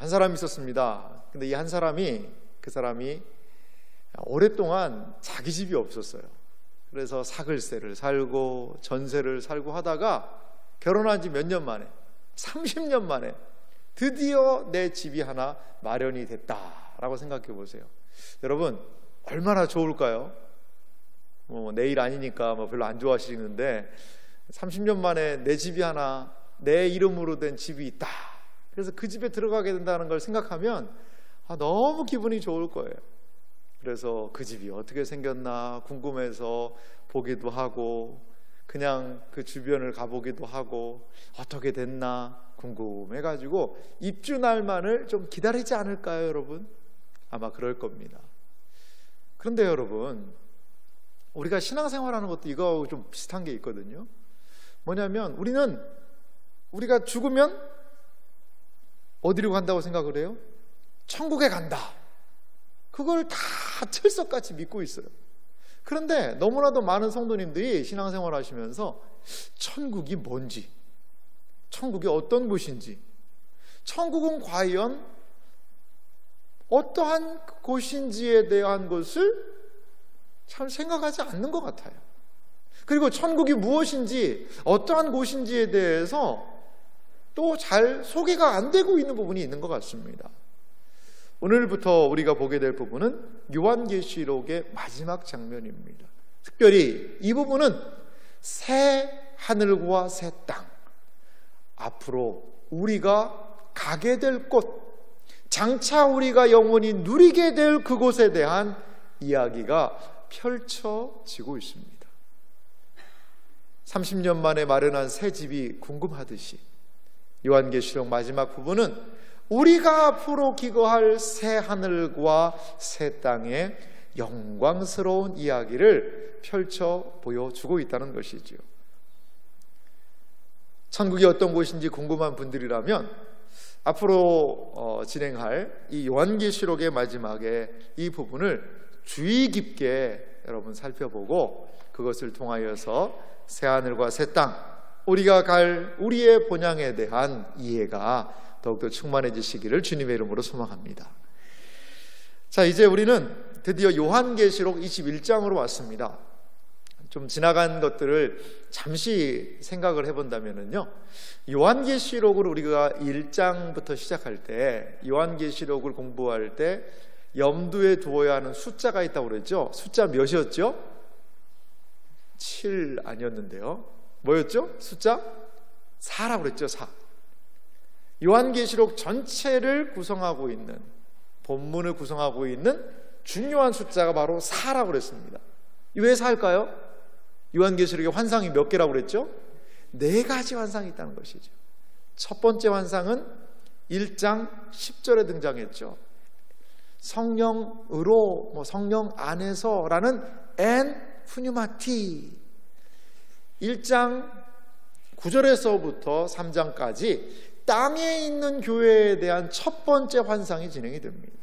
한 사람이 있었습니다. 근데 이 한 사람이, 그 사람이 오랫동안 자기 집이 없었어요. 그래서 사글세를 살고 전세를 살고 하다가 결혼한 지 몇 년 만에, 30년 만에 드디어 내 집이 하나 마련이 됐다라고 생각해 보세요. 여러분, 얼마나 좋을까요? 내일 아니니까 별로 안 좋아하시는데 30년 만에 내 집이 하나, 내 이름으로 된 집이 있다. 그래서 그 집에 들어가게 된다는 걸 생각하면 너무 기분이 좋을 거예요. 그래서 그 집이 어떻게 생겼나 궁금해서 보기도 하고, 그냥 그 주변을 가보기도 하고, 어떻게 됐나 궁금해가지고 입주 날만을 좀 기다리지 않을까요, 여러분? 아마 그럴 겁니다. 그런데 여러분, 우리가 신앙생활하는 것도 이거하고 좀 비슷한 게 있거든요. 뭐냐면 우리가 죽으면 어디로 간다고 생각을 해요? 천국에 간다. 그걸 다 철석같이 믿고 있어요. 그런데 너무나도 많은 성도님들이 신앙생활 하시면서 천국이 뭔지, 천국이 어떤 곳인지, 천국은 과연 어떠한 곳인지에 대한 것을 참 생각하지 않는 것 같아요. 그리고 천국이 무엇인지, 어떠한 곳인지에 대해서 또 잘 소개가 안 되고 있는 부분이 있는 것 같습니다. 오늘부터 우리가 보게 될 부분은 요한계시록의 마지막 장면입니다. 특별히 이 부분은 새 하늘과 새 땅, 앞으로 우리가 가게 될 곳, 장차 우리가 영원히 누리게 될 그곳에 대한 이야기가 펼쳐지고 있습니다. 30년 만에 마련한 새 집이 궁금하듯이 요한계시록 마지막 부분은 우리가 앞으로 기거할 새 하늘과 새 땅의 영광스러운 이야기를 펼쳐 보여주고 있다는 것이지요. 천국이 어떤 곳인지 궁금한 분들이라면 앞으로 진행할 이 요한계시록의 마지막에 이 부분을 주의 깊게 여러분 살펴보고, 그것을 통하여서 새하늘과 새 땅, 우리가 갈 우리의 본향에 대한 이해가 더욱더 충만해지시기를 주님의 이름으로 소망합니다. 자, 이제 우리는 드디어 요한계시록 21장으로 왔습니다. 좀 지나간 것들을 잠시 생각을 해본다면요, 요한계시록을 우리가 1장부터 시작할 때, 요한계시록을 공부할 때 염두에 두어야 하는 숫자가 있다고 그랬죠. 숫자 몇이었죠? 7 아니었는데요. 뭐였죠? 숫자 4라고 그랬죠. 4. 요한계시록 전체를 구성하고 있는, 본문을 구성하고 있는 중요한 숫자가 바로 4라고 그랬습니다. 왜 4일까요? 요한계시록의 환상이 몇 개라고 그랬죠? 4가지 환상이 있다는 것이죠. 첫 번째 환상은 1장 10절에 등장했죠. 성령으로, 성령 안에서라는 엔 푸뉴마티. 1장 9절에서부터 3장까지 땅에 있는 교회에 대한 첫 번째 환상이 진행이 됩니다.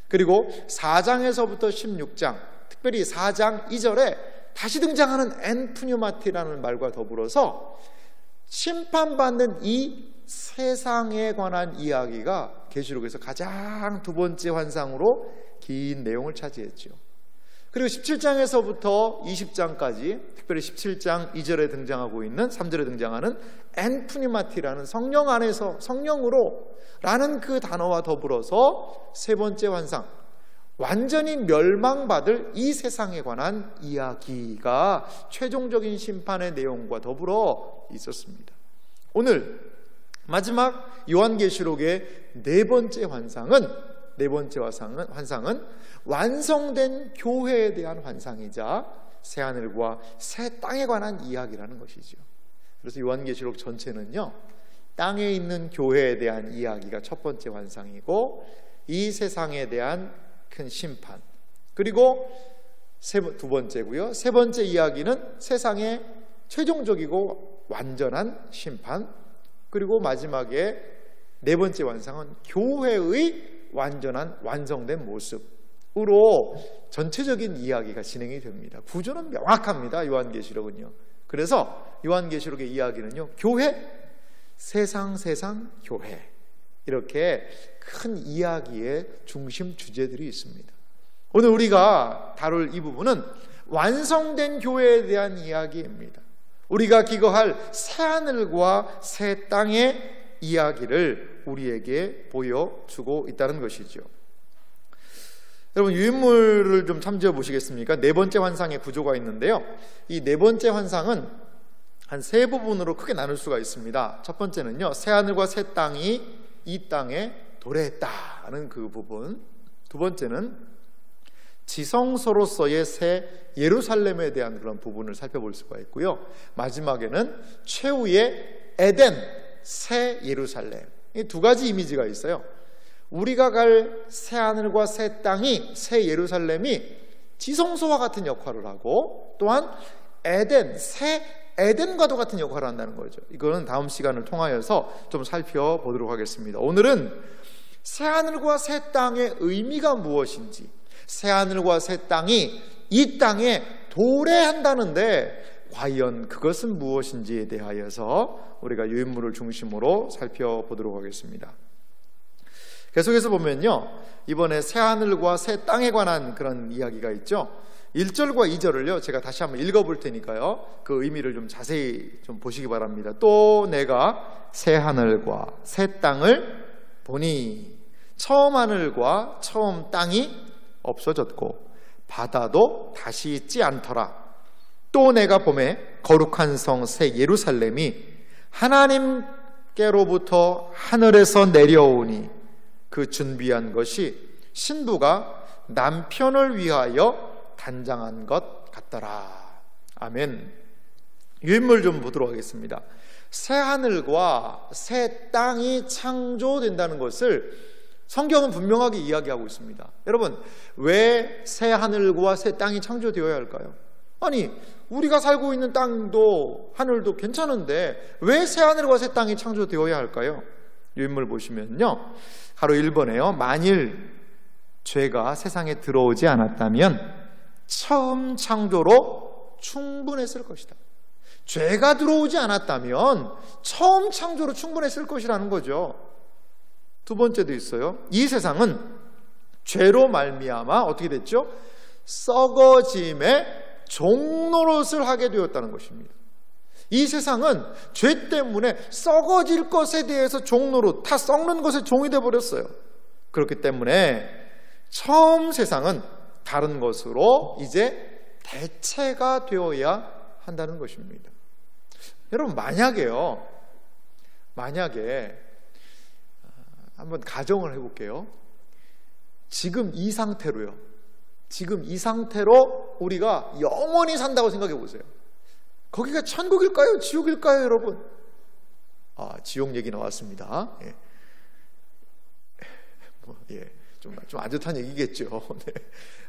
그리고 4장에서부터 16장, 특별히 4장 2절에 다시 등장하는 엔 푸뉴마티라는 말과 더불어서 심판받는 이 세상에 관한 이야기가 계시록에서 가장 두 번째 환상으로 긴 내용을 차지했죠. 그리고 17장에서부터 20장까지, 특별히 17장 2절에 등장하고 있는, 3절에 등장하는 엔푸니마티라는 성령 안에서, 성령으로 라는 그 단어와 더불어서 세 번째 환상, 완전히 멸망받을 이 세상에 관한 이야기가 최종적인 심판의 내용과 더불어 있었습니다. 오늘 마지막 요한계시록의 네 번째 환상은 완성된 교회에 대한 환상이자 새하늘과 새 땅에 관한 이야기라는 것이죠. 그래서 요한계시록 전체는요, 땅에 있는 교회에 대한 이야기가 첫 번째 환상이고, 이 세상에 대한 큰 심판, 그리고 두 번째고요. 세 번째 이야기는 세상의 최종적이고 완전한 심판, 그리고 마지막에 네 번째 환상은 교회의 완전한 완성된 모습으로 전체적인 이야기가 진행이 됩니다. 구조는 명확합니다. 요한계시록은요. 그래서 요한계시록의 이야기는요, 교회, 세상 교회, 이렇게 큰 이야기의 중심 주제들이 있습니다. 오늘 우리가 다룰 이 부분은 완성된 교회에 대한 이야기입니다. 우리가 기거할 새하늘과 새 땅의 이야기를 우리에게 보여주고 있다는 것이죠. 여러분, 유인물을 좀 참조해 보시겠습니까? 네 번째 환상의 구조가 있는데요, 이 네 번째 환상은 한 세 부분으로 크게 나눌 수가 있습니다. 첫 번째는요, 새하늘과 새 땅이 이 땅에 도래했다는 그 부분. 두 번째는 지성소로서의 새 예루살렘에 대한 그런 부분을 살펴볼 수가 있고요, 마지막에는 최후의 에덴, 새 예루살렘. 이 두 가지 이미지가 있어요. 우리가 갈 새하늘과 새 땅이, 새 예루살렘이 지성소와 같은 역할을 하고, 또한 에덴, 새 에덴과도 같은 역할을 한다는 거죠. 이거는 다음 시간을 통하여서 좀 살펴보도록 하겠습니다. 오늘은 새하늘과 새 땅의 의미가 무엇인지, 새하늘과 새 땅이 이 땅에 도래한다는데 과연 그것은 무엇인지에 대하여서 우리가 유인물을 중심으로 살펴보도록 하겠습니다. 계속해서 보면요, 이번에 새하늘과 새 땅에 관한 그런 이야기가 있죠. 1절과 2절을요 제가 다시 한번 읽어볼 테니까요, 그 의미를 좀 자세히 좀 보시기 바랍니다. 또 내가 새하늘과 새 땅을 보니 처음 하늘과 처음 땅이 없어졌고 바다도 다시 있지 않더라. 또 내가 보매 거룩한 성 새 예루살렘이 하나님께로부터 하늘에서 내려오니 그 준비한 것이 신부가 남편을 위하여 단장한 것 같더라. 아멘. 유인물 좀 보도록 하겠습니다. 새 하늘과 새 땅이 창조된다는 것을 성경은 분명하게 이야기하고 있습니다. 여러분, 왜 새 하늘과 새 땅이 창조되어야 할까요? 아니, 우리가 살고 있는 땅도 하늘도 괜찮은데 왜 새 하늘과 새 땅이 창조되어야 할까요? 유인물 보시면요, 바로 1번에요. 만일 죄가 세상에 들어오지 않았다면 처음 창조로 충분했을 것이다. 죄가 들어오지 않았다면 처음 창조로 충분했을 것이라는 거죠. 두 번째도 있어요. 이 세상은 죄로 말미암아 어떻게 됐죠? 썩어짐의 종노릇을 하게 되었다는 것입니다. 이 세상은 죄 때문에 썩어질 것에 대해서 종노릇, 다 썩는 것에 종이 되어버렸어요. 그렇기 때문에 처음 세상은 다른 것으로 이제 대체가 되어야 한다는 것입니다. 여러분, 만약에 한번 가정을 해볼게요. 지금 이 상태로 우리가 영원히 산다고 생각해 보세요. 거기가 천국일까요? 지옥일까요, 여러분? 지옥 얘기 나왔습니다. 좀 안 좋다는 얘기겠죠. 네.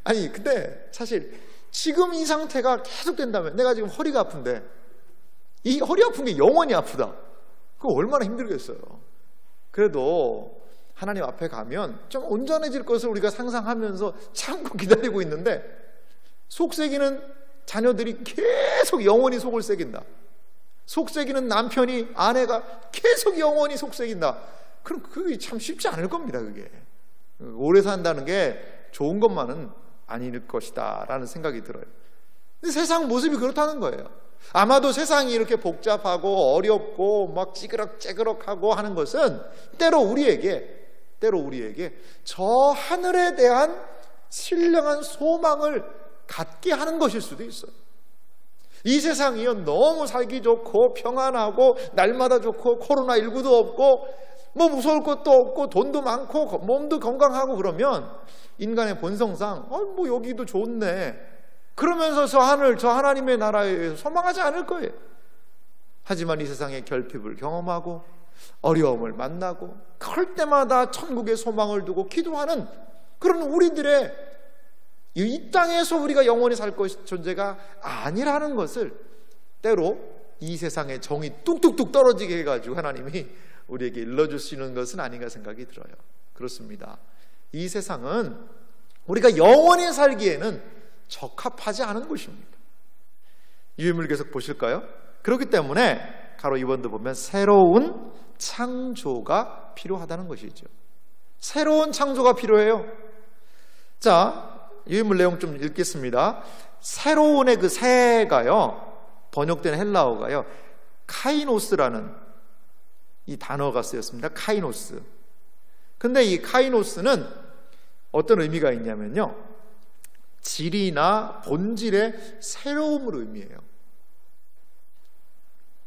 아니, 근데 사실 지금 이 상태가 계속 된다면, 내가 지금 허리가 아픈데 이 허리 아픈 게 영원히 아프다. 그거 얼마나 힘들겠어요. 그래도 하나님 앞에 가면 좀 온전해질 것을 우리가 상상하면서 참고 기다리고 있는데, 속썩이는 자녀들이 계속 영원히 속을 새긴다. 속썩이는 남편이, 아내가 계속 영원히 속썩인다. 그럼 그게 참 쉽지 않을 겁니다. 그게 오래 산다는 게 좋은 것만은 아닐 것이다 라는 생각이 들어요. 근데 세상 모습이 그렇다는 거예요. 아마도 세상이 이렇게 복잡하고 어렵고 막 찌그럭찌그럭하고 하는 것은 때로 우리에게 저 하늘에 대한 신령한 소망을 갖게 하는 것일 수도 있어요. 이 세상이요, 너무 살기 좋고 평안하고 날마다 좋고 코로나19도 없고 뭐 무서울 것도 없고 돈도 많고 몸도 건강하고 그러면 인간의 본성상 뭐 여기도 좋네 그러면서 저 하나님의 나라에 소망하지 않을 거예요. 하지만 이 세상의 결핍을 경험하고 어려움을 만나고 그럴 때마다 천국의 소망을 두고 기도하는 그런 우리들의 이 땅에서 우리가 영원히 살 존재가 아니라는 것을 때로 이 세상의 정이 뚝뚝뚝 떨어지게 해가지고 하나님이 우리에게 일러주시는 것은 아닌가 생각이 들어요. 그렇습니다. 이 세상은 우리가 영원히 살기에는 적합하지 않은 곳입니다. 유인물 계속 보실까요? 그렇기 때문에 가로 2번도 보면 새로운 창조가 필요하다는 것이죠. 새로운 창조가 필요해요. 자, 유인물 내용 좀 읽겠습니다. 새로운의 그 새가요, 번역된 헬라어가요, 카이노스라는 이 단어가 쓰였습니다. 카이노스. 근데 이 카이노스는 어떤 의미가 있냐면요, 질이나 본질의 새로움을 의미해요.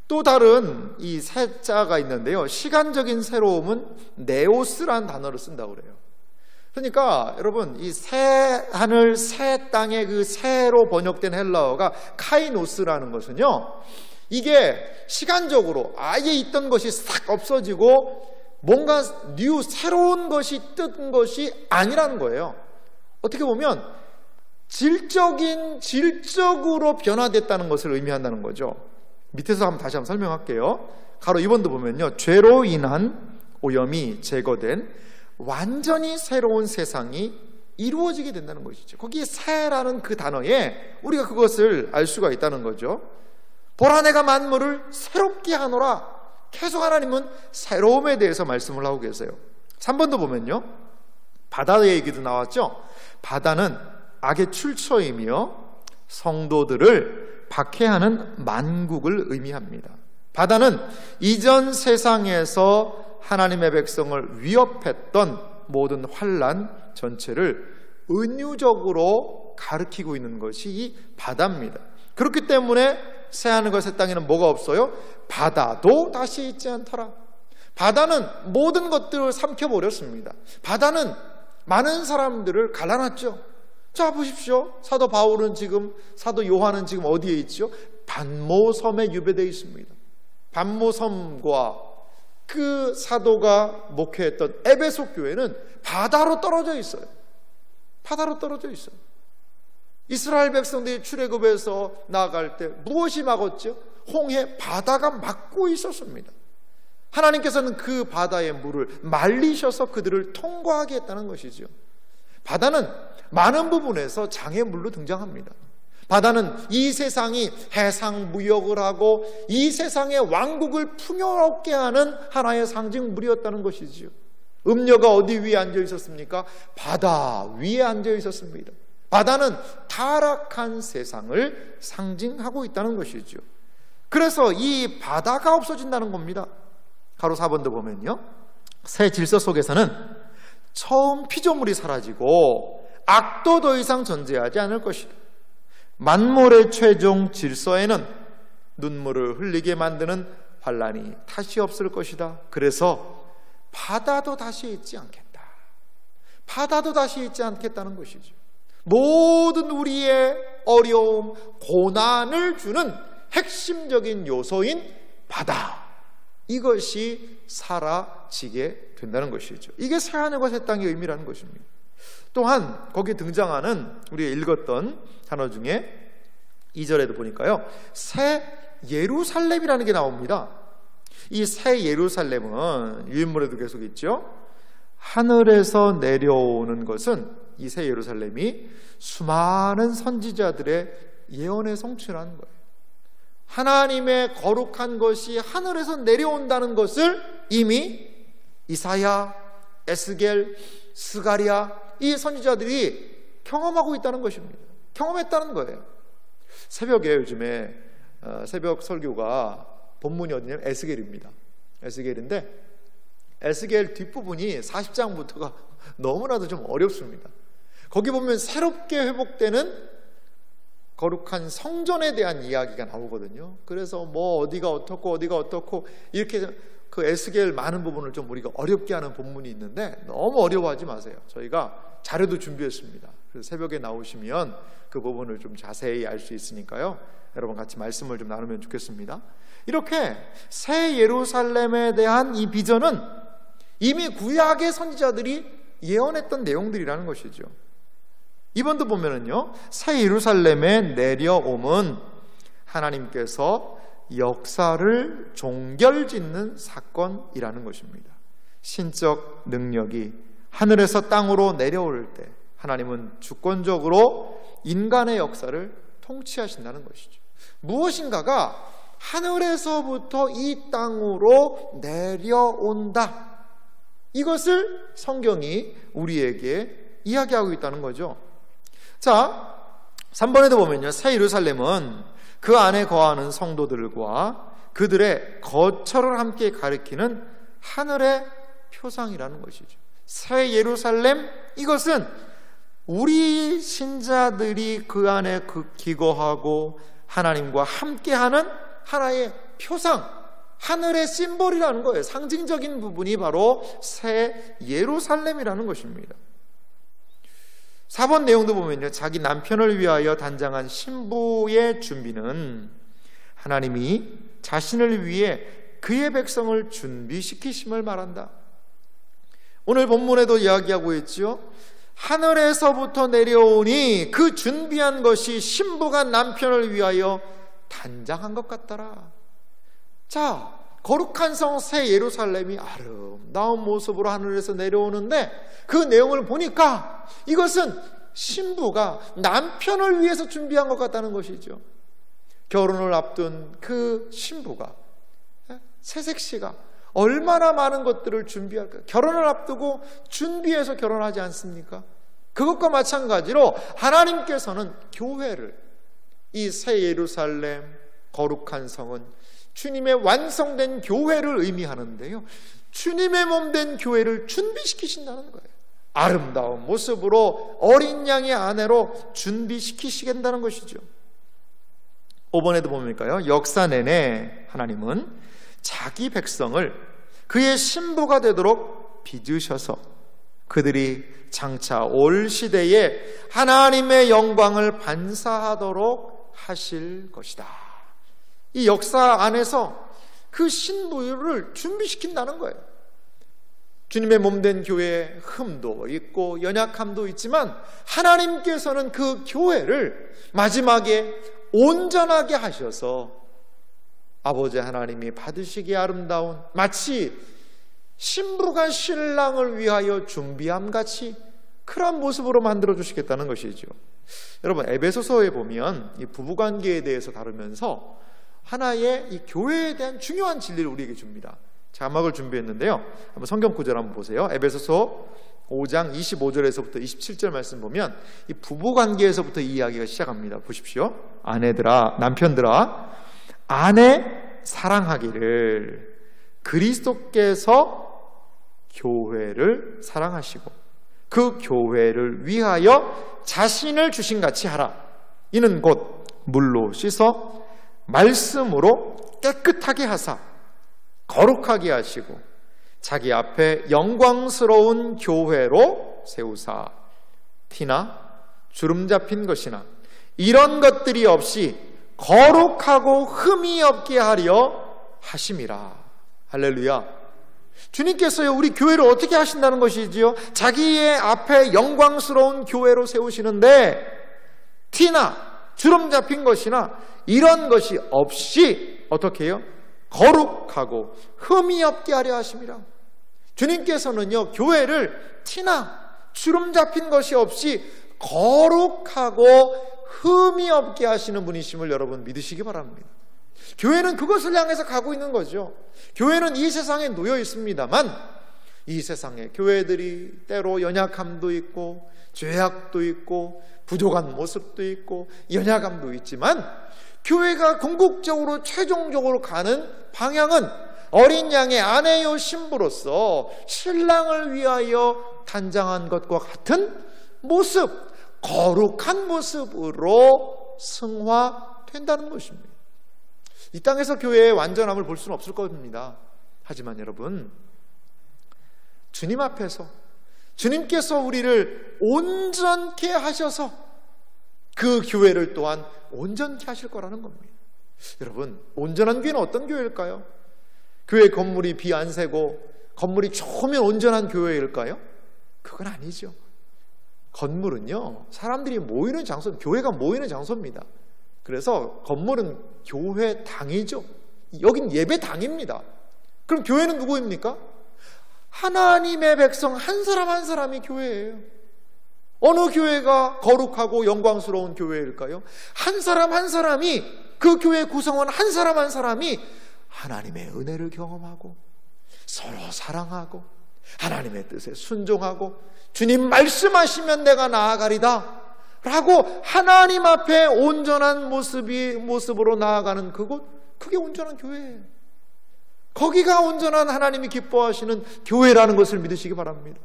또 다른 이 새자가 있는데요, 시간적인 새로움은 네오스라는 단어를 쓴다고 그래요. 그러니까 여러분, 이 새 하늘 새 땅의 그 새로 번역된 헬라어가 카이노스라는 것은요, 이게 시간적으로 아예 있던 것이 싹 없어지고 뭔가 새로운 것이 뜬 것이 아니라는 거예요. 어떻게 보면 질적으로 변화됐다는 것을 의미한다는 거죠. 밑에서 다시 한번 설명할게요. 가로 2번도 보면요, 죄로 인한 오염이 제거된 완전히 새로운 세상이 이루어지게 된다는 것이죠. 거기에 새라는 그 단어에 우리가 그것을 알 수가 있다는 거죠. 보라 내가 만물을 새롭게 하노라. 계속 하나님은 새로움에 대해서 말씀을 하고 계세요. 3번도 보면요, 바다의 얘기도 나왔죠. 바다는 악의 출처이며 성도들을 박해하는 만국을 의미합니다. 바다는 이전 세상에서 하나님의 백성을 위협했던 모든 환난 전체를 은유적으로 가리키고 있는 것이 이 바다입니다. 그렇기 때문에 새하늘과 새 땅에는 뭐가 없어요? 바다도 다시 있지 않더라. 바다는 모든 것들을 삼켜버렸습니다. 바다는 많은 사람들을 갈라놨죠. 자, 보십시오. 사도 바울은 지금, 사도 요한은 지금 어디에 있죠? 반모섬에 유배되어 있습니다. 반모섬과 그 사도가 목회했던 에베소 교회는 바다로 떨어져 있어요. 바다로 떨어져 있어요. 이스라엘 백성들이 출애굽에서 나아갈 때 무엇이 막았죠? 홍해, 바다가 막고 있었습니다. 하나님께서는 그 바다의 물을 말리셔서 그들을 통과하게 했다는 것이죠. 바다는 많은 부분에서 장애물로 등장합니다. 바다는 이 세상이 해상 무역을 하고 이 세상의 왕국을 풍요롭게 하는 하나의 상징물이었다는 것이지요. 음녀가 어디 위에 앉아 있었습니까? 바다 위에 앉아 있었습니다. 바다는 타락한 세상을 상징하고 있다는 것이죠. 그래서 이 바다가 없어진다는 겁니다. 가로 4번도 보면요, 새 질서 속에서는 처음 피조물이 사라지고 악도 더 이상 존재하지 않을 것이다. 만물의 최종 질서에는 눈물을 흘리게 만드는 환난이 다시 없을 것이다. 그래서 바다도 다시 있지 않겠다. 바다도 다시 있지 않겠다는 것이죠. 모든 우리의 어려움, 고난을 주는 핵심적인 요소인 바다, 이것이 사라지게 된다는 것이죠. 이게 새하늘과 새 땅의 의미라는 것입니다. 또한 거기에 등장하는 우리가 읽었던 단어 중에 2절에도 보니까요, 새 예루살렘이라는 게 나옵니다. 이 새 예루살렘은 유인물에도 계속 있죠. 하늘에서 내려오는 것은 이 새 예루살렘이 수많은 선지자들의 예언의 성취라는 거예요. 하나님의 거룩한 것이 하늘에서 내려온다는 것을 이미 이사야, 에스겔, 스가랴, 이 선지자들이 경험하고 있다는 것입니다. 경험했다는 거예요. 새벽에 요즘에 새벽 설교가 본문이 어디냐면 에스겔입니다. 에스겔인데 에스겔 뒷부분이 40장부터가 너무나도 좀 어렵습니다. 거기 보면 새롭게 회복되는 거룩한 성전에 대한 이야기가 나오거든요. 그래서 뭐 어디가 어떻고 이렇게 그 에스겔 많은 부분을 좀 우리가 어렵게 하는 본문이 있는데 너무 어려워하지 마세요. 저희가 자료도 준비했습니다. 그래서 새벽에 나오시면 그 부분을 좀 자세히 알 수 있으니까요, 여러분 같이 말씀을 좀 나누면 좋겠습니다. 이렇게 새 예루살렘에 대한 이 비전은 이미 구약의 선지자들이 예언했던 내용들이라는 것이죠. 이번도 보면은요, 새 예루살렘에 내려옴은 하나님께서 역사를 종결짓는 사건이라는 것입니다. 신적 능력이 하늘에서 땅으로 내려올 때 하나님은 주권적으로 인간의 역사를 통치하신다는 것이죠. 무엇인가가 하늘에서부터 이 땅으로 내려온다. 이것을 성경이 우리에게 이야기하고 있다는 거죠. 자, 3번에도 보면요, 새 예루살렘은 그 안에 거하는 성도들과 그들의 거처를 함께 가리키는 하늘의 표상이라는 것이죠. 새 예루살렘, 이것은 우리 신자들이 그 안에 기거하고 하나님과 함께하는 하나의 표상, 하늘의 심볼이라는 거예요. 상징적인 부분이 바로 새 예루살렘이라는 것입니다. 4번 내용도 보면요, 자기 남편을 위하여 단장한 신부의 준비는 하나님이 자신을 위해 그의 백성을 준비시키심을 말한다. 오늘 본문에도 이야기하고 있죠. 하늘에서부터 내려오니 그 준비한 것이 신부가 남편을 위하여 단장한 것 같더라. 자, 거룩한 성 새 예루살렘이 아름다운 모습으로 하늘에서 내려오는데 그 내용을 보니까 이것은 신부가 남편을 위해서 준비한 것 같다는 것이죠. 결혼을 앞둔 그 신부가, 새색시가 얼마나 많은 것들을 준비할까? 결혼을 앞두고 준비해서 결혼하지 않습니까? 그것과 마찬가지로 하나님께서는 교회를, 이 새 예루살렘 거룩한 성은 주님의 완성된 교회를 의미하는데요, 주님의 몸된 교회를 준비시키신다는 거예요. 아름다운 모습으로 어린 양의 아내로 준비시키시겠다는 것이죠. 5번에도 보니까요, 역사 내내 하나님은 자기 백성을 그의 신부가 되도록 빚으셔서 그들이 장차 올 시대에 하나님의 영광을 반사하도록 하실 것이다. 이 역사 안에서 그 신부를 준비시킨다는 거예요. 주님의 몸된 교회에 흠도 있고 연약함도 있지만 하나님께서는 그 교회를 마지막에 온전하게 하셔서 아버지 하나님이 받으시기에 아름다운, 마치 신부가 신랑을 위하여 준비함같이 그런 모습으로 만들어 주시겠다는 것이죠. 여러분, 에베소서에 보면 이 부부관계에 대해서 다루면서 하나의 이 교회에 대한 중요한 진리를 우리에게 줍니다. 자막을 준비했는데요, 한번 성경 구절 한번 보세요. 에베소서 5장 25절에서부터 27절 말씀 보면 이 부부관계에서부터 이 이야기가 시작합니다. 보십시오. 아내들아, 남편들아, 아내 사랑하기를 그리스도께서 교회를 사랑하시고 그 교회를 위하여 자신을 주신 같이 하라. 이는 곧 물로 씻어 말씀으로 깨끗하게 하사 거룩하게 하시고 자기 앞에 영광스러운 교회로 세우사 티나 주름 잡힌 것이나 이런 것들이 없이 거룩하고 흠이 없게 하려 하심이라. 할렐루야. 주님께서요, 우리 교회를 어떻게 하신다는 것이지요? 자기의 앞에 영광스러운 교회로 세우시는데 티나 주름 잡힌 것이나 이런 것이 없이 어떻게 해요? 거룩하고 흠이 없게 하려 하심이라. 주님께서는요, 교회를 티나 주름 잡힌 것이 없이 거룩하고 흠이 없게 하시는 분이심을 여러분 믿으시기 바랍니다. 교회는 그것을 향해서 가고 있는 거죠. 교회는 이 세상에 놓여 있습니다만 이 세상에 교회들이 때로 연약함도 있고 죄악도 있고 부족한 모습도 있고 연약함도 있지만 교회가 궁극적으로 최종적으로 가는 방향은 어린 양의 아내요 신부로서 신랑을 위하여 단장한 것과 같은 모습, 거룩한 모습으로 승화된다는 것입니다. 이 땅에서 교회의 완전함을 볼 수는 없을 겁니다. 하지만 여러분, 주님 앞에서 주님께서 우리를 온전케 하셔서 그 교회를 또한 온전케 하실 거라는 겁니다. 여러분, 온전한 교회는 어떤 교회일까요? 교회 건물이 비 안 새고 건물이 좋으면 온전한 교회일까요? 그건 아니죠. 건물은요, 사람들이 모이는 장소, 교회가 모이는 장소입니다. 그래서 건물은 교회당이죠. 여긴 예배당입니다. 그럼 교회는 누구입니까? 하나님의 백성 한 사람 한 사람이 교회예요. 어느 교회가 거룩하고 영광스러운 교회일까요? 한 사람 한 사람이 그 교회 구성원 한 사람 한 사람이 하나님의 은혜를 경험하고 서로 사랑하고 하나님의 뜻에 순종하고 주님 말씀하시면 내가 나아가리다 라고 하나님 앞에 온전한 모습으로 나아가는 그곳, 그게 온전한 교회예요. 거기가 온전한 하나님이 기뻐하시는 교회라는 것을 믿으시기 바랍니다.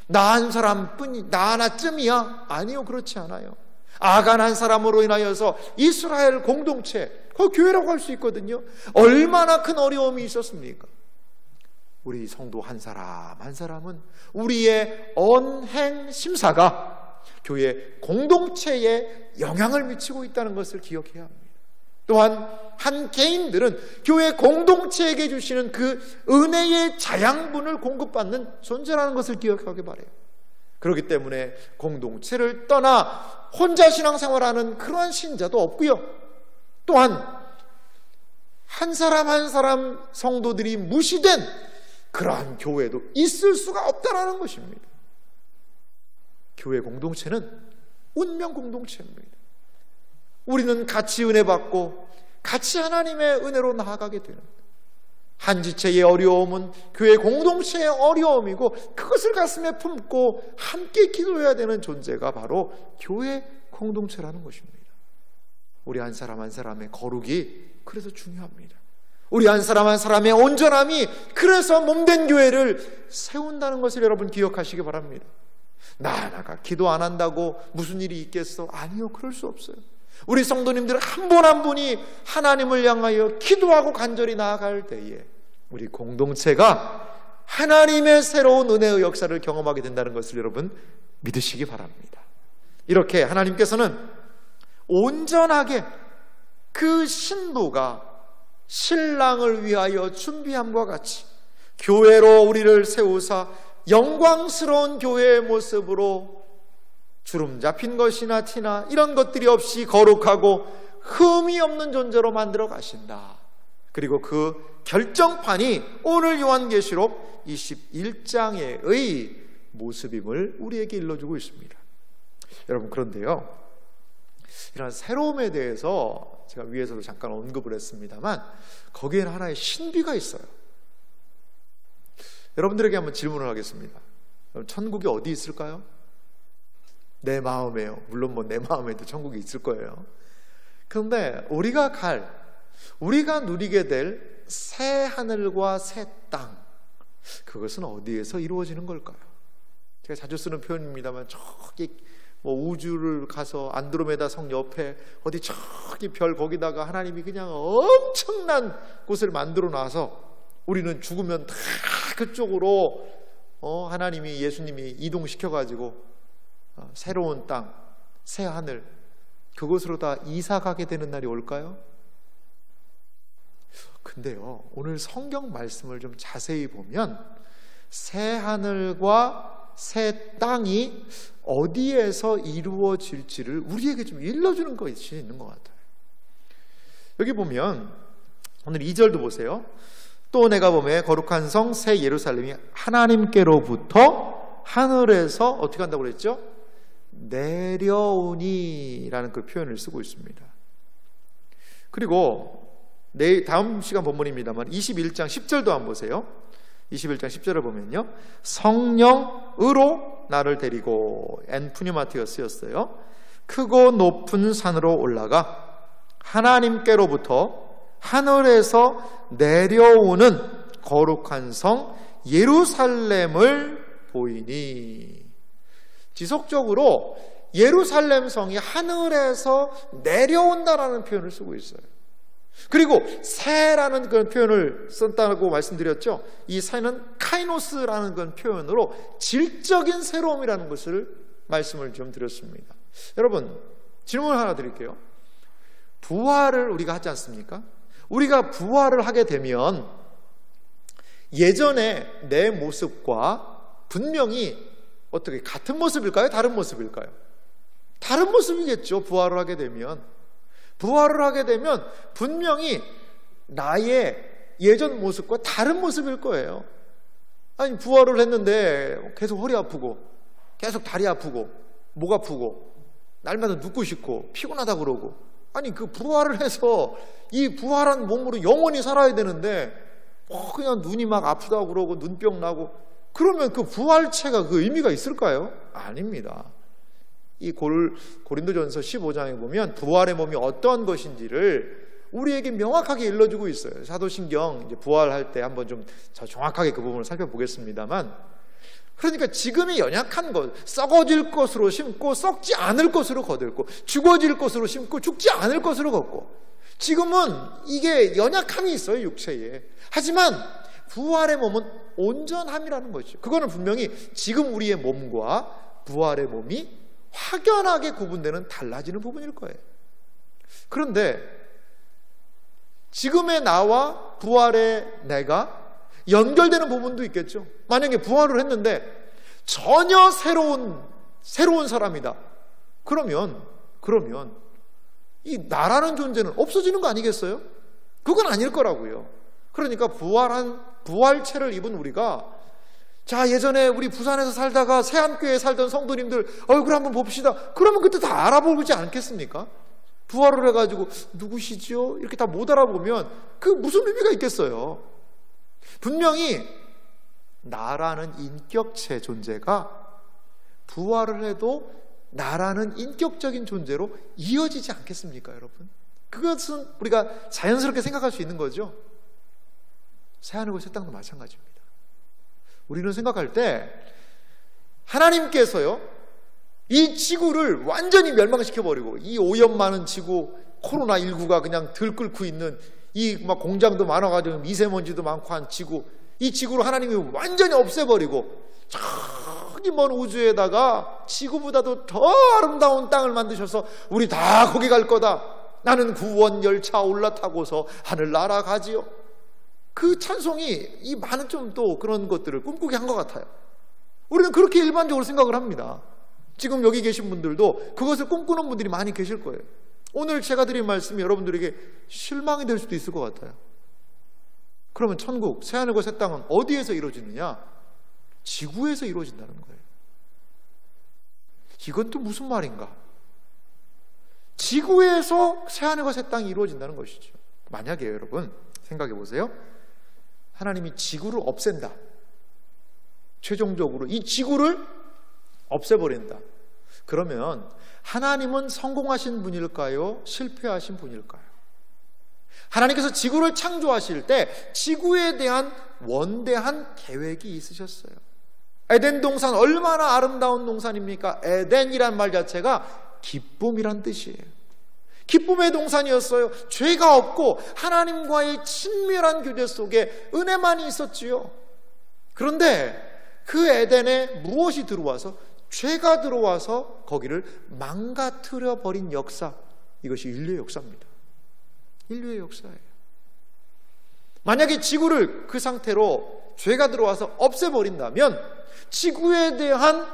나 한 사람뿐이, 나 하나쯤이야? 아니요, 그렇지 않아요. 아간 한 사람으로 인하여서 이스라엘 공동체, 그 교회라고 할 수 있거든요. 얼마나 큰 어려움이 있었습니까? 우리 성도 한 사람 한 사람은 우리의 언행 심사가 교회 공동체에 영향을 미치고 있다는 것을 기억해야 합니다. 또한 한 개인들은 교회 공동체에게 주시는 그 은혜의 자양분을 공급받는 존재라는 것을 기억하기 바라요. 그렇기 때문에 공동체를 떠나 혼자 신앙생활하는 그러한 신자도 없고요. 또한 한 사람 한 사람 성도들이 무시된 그러한 교회도 있을 수가 없다는 것입니다. 교회 공동체는 운명 공동체입니다. 우리는 같이 은혜 받고 같이 하나님의 은혜로 나아가게 되는, 한 지체의 어려움은 교회 공동체의 어려움이고 그것을 가슴에 품고 함께 기도해야 되는 존재가 바로 교회 공동체라는 것입니다. 우리 한 사람 한 사람의 거룩이 그래서 중요합니다. 우리 한 사람 한 사람의 온전함이 그래서 몸된 교회를 세운다는 것을 여러분 기억하시기 바랍니다. 나 하나가 기도 안 한다고 무슨 일이 있겠어? 아니요, 그럴 수 없어요. 우리 성도님들 한 분 한 분이 하나님을 향하여 기도하고 간절히 나아갈 때에 우리 공동체가 하나님의 새로운 은혜의 역사를 경험하게 된다는 것을 여러분 믿으시기 바랍니다. 이렇게 하나님께서는 온전하게 그 신부가 신랑을 위하여 준비함과 같이 교회로 우리를 세우사 영광스러운 교회의 모습으로 주름 잡힌 것이나 티나 이런 것들이 없이 거룩하고 흠이 없는 존재로 만들어 가신다. 그리고 그 결정판이 오늘 요한계시록 21장의 모습임을 우리에게 일러주고 있습니다. 여러분, 그런데요, 이런 새로움에 대해서 제가 위에서도 잠깐 언급을 했습니다만 거기에는 하나의 신비가 있어요. 여러분들에게 한번 질문을 하겠습니다. 천국이 어디 있을까요? 내 마음에요. 물론 내 마음에도 천국이 있을 거예요. 그런데 우리가 누리게 될 새 하늘과 새 땅, 그것은 어디에서 이루어지는 걸까요? 제가 자주 쓰는 표현입니다만 저기 우주를 가서 안드로메다 성 옆에 어디 저기 별 거기다가 하나님이 그냥 엄청난 곳을 만들어 놔서 우리는 죽으면 다 그쪽으로 하나님이, 예수님이 이동시켜가지고 새로운 땅, 새 하늘, 그곳으로 다 이사 가게 되는 날이 올까요? 근데요, 오늘 성경 말씀을 좀 자세히 보면 새 하늘과 새 땅이 어디에서 이루어질지를 우리에게 좀 일러주는 것이 있는 것 같아요. 여기 보면 오늘 2절도 보세요. 또 내가 보매 거룩한 성 새 예루살렘이 하나님께로부터 하늘에서 어떻게 한다고 그랬죠? 내려오니 라는 그 표현을 쓰고 있습니다. 그리고 다음 시간 본문입니다만 21장 10절도 한번 보세요. 21장 10절을 보면요, 성령으로 나를 데리고, 엔푸니마티가 쓰였어요. 크고 높은 산으로 올라가 하나님께로부터 하늘에서 내려오는 거룩한 성 예루살렘을 보이니. 지속적으로 예루살렘 성이 하늘에서 내려온다라는 표현을 쓰고 있어요. 그리고 새라는 그런 표현을 썼다고 말씀드렸죠. 이 새는 카이노스라는 그런 표현으로 질적인 새로움이라는 것을 말씀을 좀 드렸습니다. 여러분, 질문 하나 드릴게요. 부활을 우리가 하지 않습니까? 우리가 부활을 하게 되면 예전에 내 모습과 분명히 어떻게 같은 모습일까요? 다른 모습일까요? 다른 모습이겠죠. 부활을 하게 되면 분명히 나의 예전 모습과 다른 모습일 거예요. 아니, 부활을 했는데 계속 허리 아프고 계속 다리 아프고 목 아프고 날마다 눕고 싶고 피곤하다 그러고 아니 그 부활을 해서 이 부활한 몸으로 영원히 살아야 되는데 그냥 눈이 막 아프다고 그러고 눈병 나고 그러면 그 부활체가 그 의미가 있을까요? 아닙니다. 이 고린도전서 15장에 보면 부활의 몸이 어떠한 것인지를 우리에게 명확하게 일러주고 있어요. 사도신경 이제 부활할 때 한번 좀 정확하게 그 부분을 살펴보겠습니다만, 그러니까 지금이 연약한 것, 썩어질 것으로 심고 썩지 않을 것으로 거들고 죽어질 것으로 심고 죽지 않을 것으로 걷고, 지금은 이게 연약함이 있어요, 육체에. 하지만 부활의 몸은 온전함이라는 것이죠. 그거는 분명히 지금 우리의 몸과 부활의 몸이 확연하게 구분되는 달라지는 부분일 거예요. 그런데 지금의 나와 부활의 내가 연결되는 부분도 있겠죠. 만약에 부활을 했는데 전혀 새로운 사람이다. 그러면 이 나라는 존재는 없어지는 거 아니겠어요? 그건 아닐 거라고요. 그러니까 부활체를 입은 우리가, 자, 예전에 우리 부산에서 살다가 세안교회에 살던 성도님들 얼굴 한번 봅시다. 그러면 그때 다 알아보지 않겠습니까? 부활을 해가지고 누구시죠? 이렇게 다 못 알아보면 그 무슨 의미가 있겠어요? 분명히 나라는 인격체 존재가 부활을 해도 나라는 인격적인 존재로 이어지지 않겠습니까, 여러분? 그것은 우리가 자연스럽게 생각할 수 있는 거죠. 새하늘과 새 땅도 마찬가지입니다. 우리는 생각할 때 하나님께서요, 이 지구를 완전히 멸망시켜버리고 이 오염 많은 지구, 코로나19가 그냥 들끓고 있는 이 막 공장도 많아가지고 미세먼지도 많고 한 지구, 이 지구를 하나님이 완전히 없애버리고 저기 먼 우주에다가 지구보다도 더 아름다운 땅을 만드셔서 우리 다 거기 갈 거다. 나는 구원 열차 올라타고서 하늘 날아가지요. 그 찬송이 이 많은 좀 또 그런 것들을 꿈꾸게 한 것 같아요. 우리는 그렇게 일반적으로 생각을 합니다. 지금 여기 계신 분들도 그것을 꿈꾸는 분들이 많이 계실 거예요. 오늘 제가 드린 말씀이 여러분들에게 실망이 될 수도 있을 것 같아요. 그러면 천국, 새하늘과 새 땅은 어디에서 이루어지느냐? 지구에서 이루어진다는 거예요. 이건 또 무슨 말인가? 지구에서 새하늘과 새 땅이 이루어진다는 것이죠. 만약에 여러분 생각해 보세요. 하나님이 지구를 없앤다. 최종적으로 이 지구를 없애버린다. 그러면 하나님은 성공하신 분일까요? 실패하신 분일까요? 하나님께서 지구를 창조하실 때 지구에 대한 원대한 계획이 있으셨어요. 에덴 동산 얼마나 아름다운 동산입니까? 에덴이란 말 자체가 기쁨이란 뜻이에요. 기쁨의 동산이었어요. 죄가 없고 하나님과의 친밀한 교제 속에 은혜만이 있었지요. 그런데 그 에덴에 무엇이 들어와서, 죄가 들어와서 거기를 망가뜨려 버린 역사, 이것이 인류의 역사입니다. 인류의 역사예요. 만약에 지구를 그 상태로 죄가 들어와서 없애버린다면 지구에 대한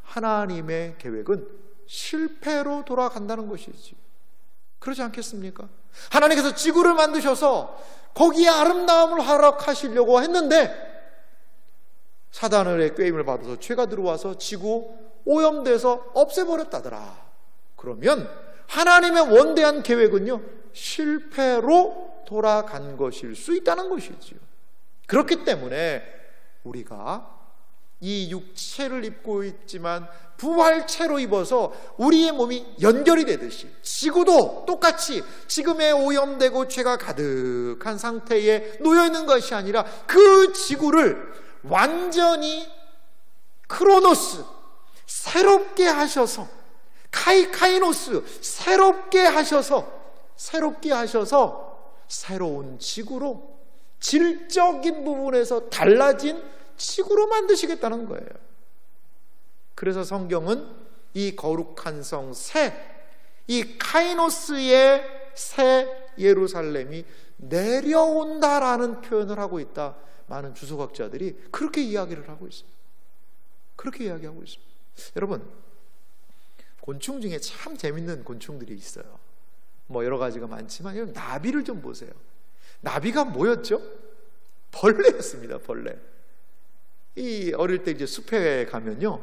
하나님의 계획은 실패로 돌아간다는 것이지. 그렇지 않겠습니까? 하나님께서 지구를 만드셔서 거기에 아름다움을 허락하시려고 했는데 사단의 꾀임을 받아서 죄가 들어와서 지구 오염돼서 없애버렸다더라. 그러면 하나님의 원대한 계획은요, 실패로 돌아간 것일 수 있다는 것이지요. 그렇기 때문에 우리가 이 육체를 입고 있지만 부활체로 입어서 우리의 몸이 연결이 되듯이 지구도 똑같이 지금의 오염되고 죄가 가득한 상태에 놓여있는 것이 아니라 그 지구를 완전히 크로노스, 새롭게 하셔서, 카이노스, 새롭게 하셔서 새로운 지구로, 질적인 부분에서 달라진 지구로 만드시겠다는 거예요. 그래서 성경은 이 거룩한 성 이 카이노스의 새 예루살렘이 내려온다라는 표현을 하고 있다. 많은 주석학자들이 그렇게 이야기를 하고 있습니다. 그렇게 이야기하고 있습니다. 여러분, 곤충 중에 참 재밌는 곤충들이 있어요. 뭐 여러 가지가 많지만 여러분, 나비를 좀 보세요. 나비가 뭐였죠? 벌레였습니다. 벌레. 이 어릴 때 이제 숲에 가면요,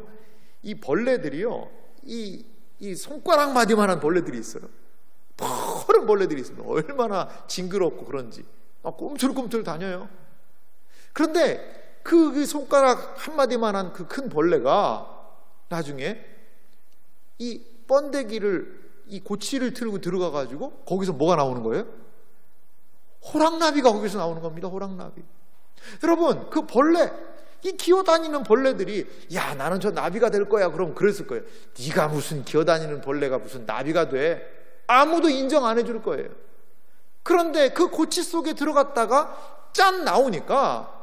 이 벌레들이요, 이 손가락 마디만한 벌레들이 있어요. 수많은 벌레들이 있습니다. 얼마나 징그럽고 그런지 막 꿈틀꿈틀 다녀요. 그런데 그 손가락 한마디만한 그 큰 벌레가 나중에 이 번데기를, 이 고치를 틀고 들어가가지고 거기서 뭐가 나오는 거예요? 호랑나비가 거기서 나오는 겁니다. 호랑나비. 여러분, 그 벌레, 이 기어다니는 벌레들이 야, 나는 저 나비가 될 거야, 그럼 그랬을 거예요. 네가 무슨 기어다니는 벌레가 무슨 나비가 돼? 아무도 인정 안 해줄 거예요. 그런데 그 고치 속에 들어갔다가 짠 나오니까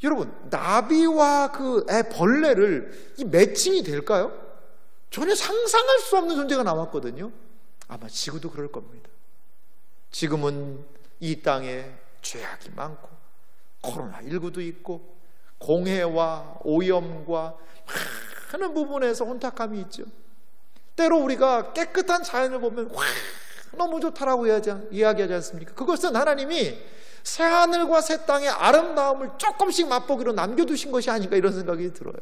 여러분, 나비와 그 벌레를 이 매칭이 될까요? 전혀 상상할 수 없는 존재가 나왔거든요. 아마 지구도 그럴 겁니다. 지금은 이 땅에 죄악이 많고 코로나19도 있고 공해와 오염과 많은 부분에서 혼탁함이 있죠. 때로 우리가 깨끗한 자연을 보면 와, 너무 좋다라고 이야기하지 않습니까? 그것은 하나님이 새하늘과 새 땅의 아름다움을 조금씩 맛보기로 남겨두신 것이 아닌가, 이런 생각이 들어요.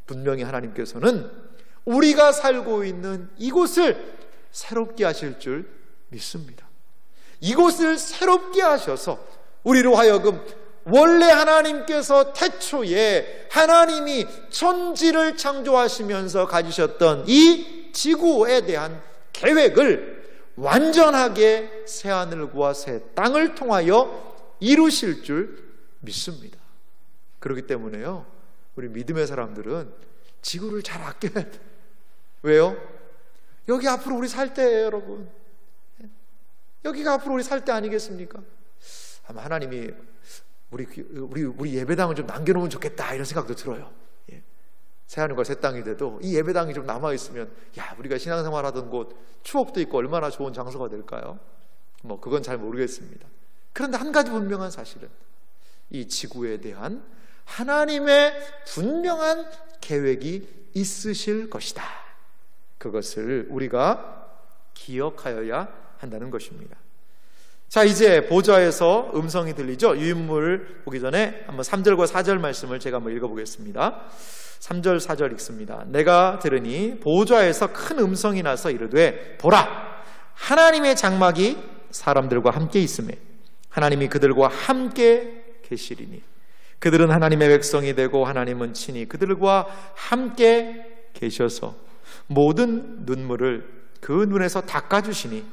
분명히 하나님께서는 우리가 살고 있는 이곳을 새롭게 하실 줄 믿습니다. 이곳을 새롭게 하셔서 우리로 하여금 원래 하나님께서 태초에 하나님이 천지를 창조하시면서 가지셨던 이 지구에 대한 계획을 완전하게 새하늘과 새 땅을 통하여 이루실 줄 믿습니다. 그렇기 때문에요, 우리 믿음의 사람들은 지구를 잘 아껴야 돼요. 왜요? 여기 앞으로 우리 살 때예요, 여러분. 여기가 앞으로 우리 살 때 아니겠습니까? 아마 하나님이 우리 예배당을 좀 남겨놓으면 좋겠다, 이런 생각도 들어요. 새하늘과 새 땅이 돼도 이 예배당이 좀 남아있으면, 야, 우리가 신앙생활 하던 곳 추억도 있고 얼마나 좋은 장소가 될까요? 뭐 그건 잘 모르겠습니다. 그런데 한 가지 분명한 사실은 이 지구에 대한 하나님의 분명한 계획이 있으실 것이다. 그것을 우리가 기억하여야 한다는 것입니다. 자, 이제 보좌에서 음성이 들리죠. 유인물 보기 전에 한번 3절과 4절 말씀을 제가 한번 읽어보겠습니다. 3절 4절 읽습니다. 내가 들으니 보좌에서 큰 음성이 나서 이르되 보라, 하나님의 장막이 사람들과 함께 있으매 하나님이 그들과 함께 계시리니 그들은 하나님의 백성이 되고 하나님은 친히 그들과 함께 계셔서 모든 눈물을 그 눈에서 닦아주시니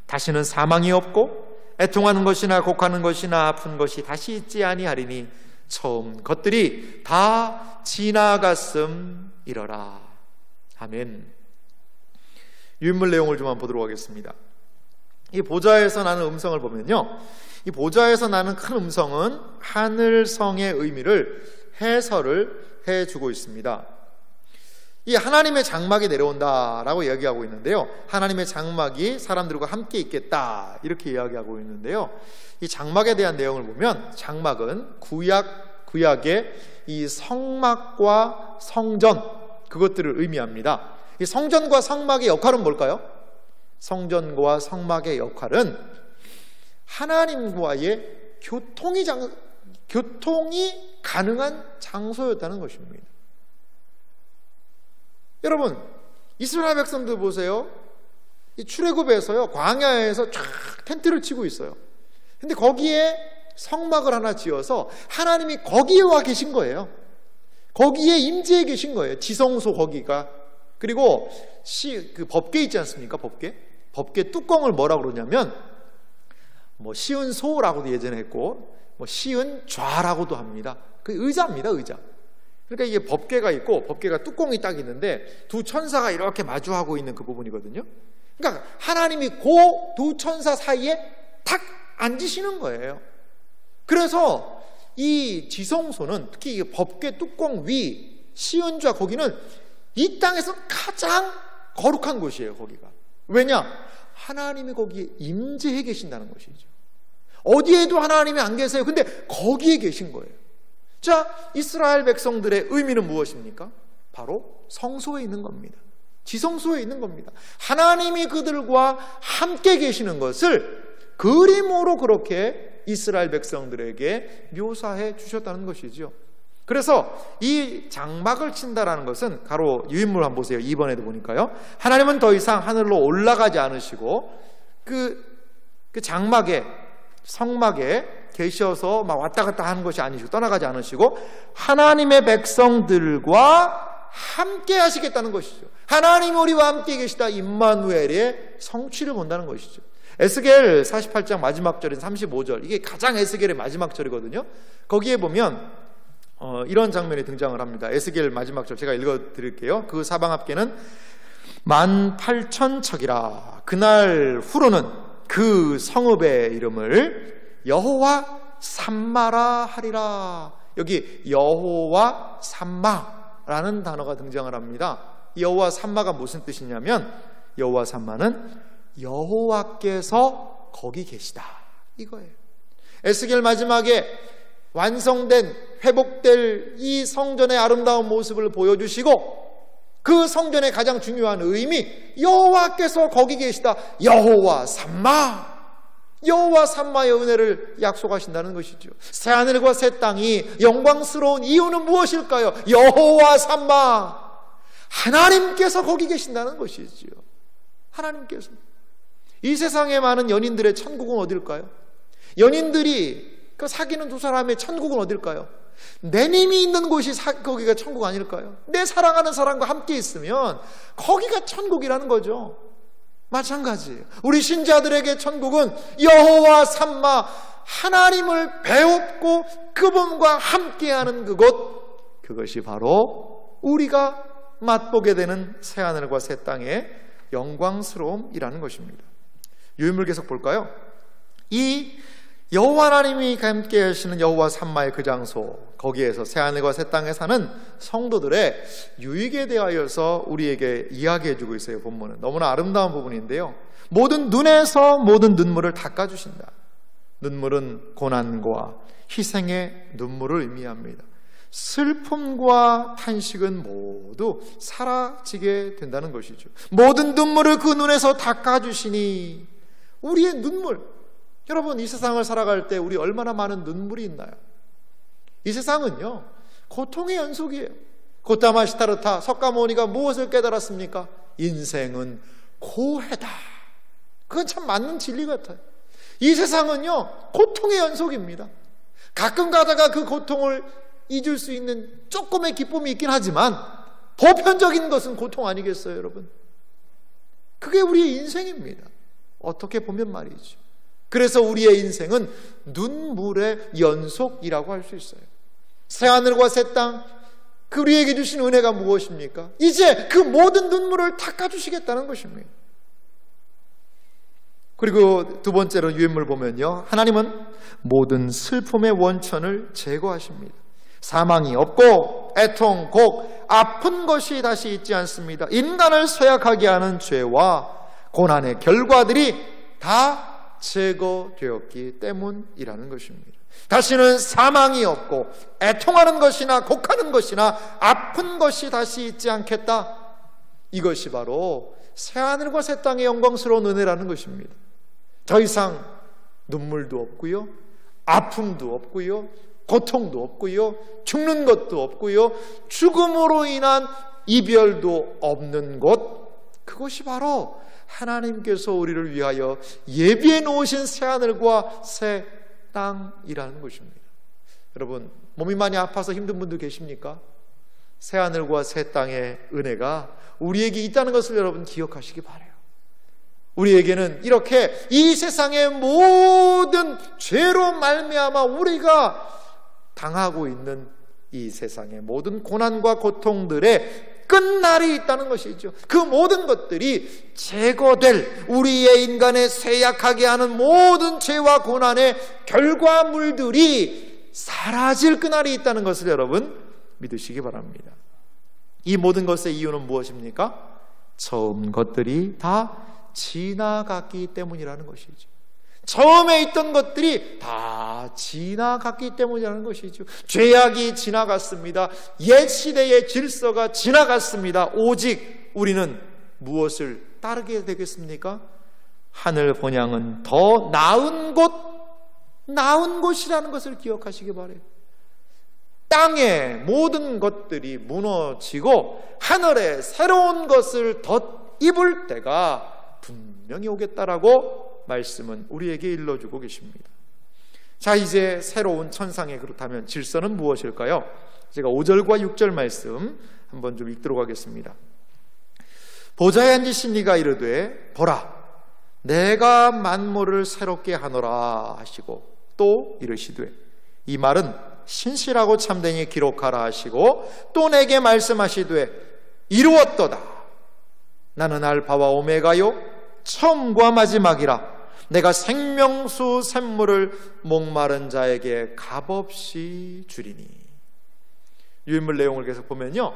다시는 사망이 없고 애통하는 것이나 곡하는 것이나 아픈 것이 다시 있지 아니하리니 처음 것들이 다 지나갔음이러라. 아멘. 유인물 내용을 좀 한번 보도록 하겠습니다. 이 보좌에서 나는 음성을 보면요, 이 보좌에서 나는 큰 음성은 하늘성의 의미를 해설을 해주고 있습니다. 이 하나님의 장막이 내려온다라고 이야기하고 있는데요, 하나님의 장막이 사람들과 함께 있겠다, 이렇게 이야기하고 있는데요, 이 장막에 대한 내용을 보면 장막은 구약의 이 성막과 성전, 그것들을 의미합니다. 이 성전과 성막의 역할은 뭘까요? 성전과 성막의 역할은 하나님과의 교통이 가능한 장소였다는 것입니다. 여러분, 이스라엘 백성들 보세요. 이 출애굽에서요, 광야에서 쫙 텐트를 치고 있어요. 근데 거기에 성막을 하나 지어서 하나님이 거기에 와 계신 거예요. 거기에 임재해 계신 거예요. 지성소 거기가. 그리고 그 법궤 있지 않습니까? 법궤 뚜껑을 뭐라고 그러냐면 뭐 시은 소라고도 예전에 했고 뭐 시은 좌라고도 합니다. 그 의자입니다, 의자. 그러니까 이게 법궤가 있고 법궤가 뚜껑이 딱 있는데 두 천사가 이렇게 마주하고 있는 그 부분이거든요. 그러니까 하나님이 그 두 천사 사이에 탁 앉으시는 거예요. 그래서 이 지성소는 특히 이 법궤 뚜껑 위 시은좌 거기는 이 땅에서 가장 거룩한 곳이에요. 거기가. 왜냐? 하나님이 거기에 임재해 계신다는 것이죠. 어디에도 하나님이 안 계세요. 근데 거기에 계신 거예요. 자, 이스라엘 백성들의 의미는 무엇입니까? 바로 성소에 있는 겁니다. 지성소에 있는 겁니다. 하나님이 그들과 함께 계시는 것을 그림으로 그렇게 이스라엘 백성들에게 묘사해 주셨다는 것이죠. 그래서 이 장막을 친다라는 것은 가로 유인물 한번 보세요. 2번에도 보니까요, 하나님은 더 이상 하늘로 올라가지 않으시고 그 장막에, 성막에 계셔서 막 왔다 갔다 하는 것이 아니시고 떠나가지 않으시고 하나님의 백성들과 함께 하시겠다는 것이죠. 하나님 우리와 함께 계시다, 임마누엘의 성취를 본다는 것이죠. 에스겔 48장 마지막 절인 35절, 이게 가장 에스겔의 마지막 절이거든요. 거기에 보면 이런 장면이 등장을 합니다. 에스겔 마지막 절 제가 읽어드릴게요. 그 사방 합계는 18,000척이라. 그날 후로는 그 성읍의 이름을 여호와 삼마라 하리라. 여기 여호와 삼마라는 단어가 등장을 합니다. 여호와 삼마가 무슨 뜻이냐면, 여호와 삼마는 여호와께서 거기 계시다, 이거예요. 에스겔 마지막에 완성된, 회복될 이 성전의 아름다운 모습을 보여주시고, 그 성전의 가장 중요한 의미, 여호와께서 거기 계시다, 여호와 삼마, 여호와 삼마의 은혜를 약속하신다는 것이죠. 새하늘과 새 땅이 영광스러운 이유는 무엇일까요? 여호와 삼마, 하나님께서 거기 계신다는 것이죠. 하나님께서. 이 세상에 많은 연인들의 천국은 어딜까요? 연인들이 사귀는 두 사람의 천국은 어딜까요? 내 님이 있는 곳이 거기가 천국 아닐까요? 내 사랑하는 사람과 함께 있으면 거기가 천국이라는 거죠. 마찬가지예요. 우리 신자들에게 천국은 여호와 삼마, 하나님을 배웁고 그분과 함께하는 그곳, 그것이 바로 우리가 맛보게 되는 새하늘과 새 땅의 영광스러움이라는 것입니다. 유인물 계속 볼까요? 이 여호와 하나님이 함께 하시는 여호와 삼마의 그 장소, 거기에서 새하늘과 새 땅에 사는 성도들의 유익에 대하여서 우리에게 이야기해 주고 있어요. 본문은 너무나 아름다운 부분인데요, 모든 눈에서 모든 눈물을 닦아주신다. 눈물은 고난과 희생의 눈물을 의미합니다. 슬픔과 탄식은 모두 사라지게 된다는 것이죠. 모든 눈물을 그 눈에서 닦아주시니. 우리의 눈물, 여러분, 이 세상을 살아갈 때 우리 얼마나 많은 눈물이 있나요? 이 세상은요, 고통의 연속이에요. 고타마 시타르타 석가모니가 무엇을 깨달았습니까? 인생은 고해다. 그건 참 맞는 진리 같아요. 이 세상은요, 고통의 연속입니다. 가끔 가다가 그 고통을 잊을 수 있는 조금의 기쁨이 있긴 하지만 보편적인 것은 고통 아니겠어요, 여러분? 그게 우리의 인생입니다. 어떻게 보면 말이죠. 그래서 우리의 인생은 눈물의 연속이라고 할 수 있어요. 새하늘과 새 땅, 그 우리에게 주신 은혜가 무엇입니까? 이제 그 모든 눈물을 닦아주시겠다는 것입니다. 그리고 두 번째로 유인물 보면요, 하나님은 모든 슬픔의 원천을 제거하십니다. 사망이 없고 애통, 곡, 아픈 것이 다시 있지 않습니다. 인간을 쇠약하게 하는 죄와 고난의 결과들이 다 제거되었기 때문이라는 것입니다. 다시는 사망이 없고 애통하는 것이나 곡하는 것이나 아픈 것이 다시 있지 않겠다. 이것이 바로 새하늘과 새 땅의 영광스러운 은혜라는 것입니다. 더 이상 눈물도 없고요, 아픔도 없고요, 고통도 없고요, 죽는 것도 없고요, 죽음으로 인한 이별도 없는 곳, 그것이 바로 하나님께서 우리를 위하여 예비해 놓으신 새하늘과 새 땅이라는 것입니다. 여러분, 몸이 많이 아파서 힘든 분들 계십니까? 새하늘과 새 땅의 은혜가 우리에게 있다는 것을 여러분 기억하시기 바라요. 우리에게는 이렇게 이 세상의 모든 죄로 말미암아 우리가 당하고 있는 이 세상의 모든 고난과 고통들의 끝날이 있다는 것이죠. 그 모든 것들이 제거될, 우리의 인간의 쇠약하게 하는 모든 죄와 고난의 결과물들이 사라질 그날이 있다는 것을 여러분 믿으시기 바랍니다. 이 모든 것의 이유는 무엇입니까? 처음 것들이 다 지나갔기 때문이라는 것이죠. 처음에 있던 것들이 다 지나갔기 때문이라는 것이죠. 죄악이 지나갔습니다. 옛 시대의 질서가 지나갔습니다. 오직 우리는 무엇을 따르게 되겠습니까? 하늘 본향은 더 나은 곳이라는 것을 기억하시기 바라요. 땅의 모든 것들이 무너지고 하늘의 새로운 것을 덧입을 때가 분명히 오겠다라고 말씀은 우리에게 일러주고 계십니다. 자, 이제 새로운 천상의 그렇다면 질서는 무엇일까요? 제가 5절과 6절 말씀 한번 좀 읽도록 하겠습니다. 보좌에 앉으신 이가 이르되 보라 내가 만물을 새롭게 하노라 하시고 또 이르시되 이 말은 신실하고 참되니 기록하라 하시고 또 내게 말씀하시되 이루었도다. 나는 알파와 오메가요 처음과 마지막이라. 내가 생명수 샘물을 목마른 자에게 값없이 주리니. 유인물 내용을 계속 보면요,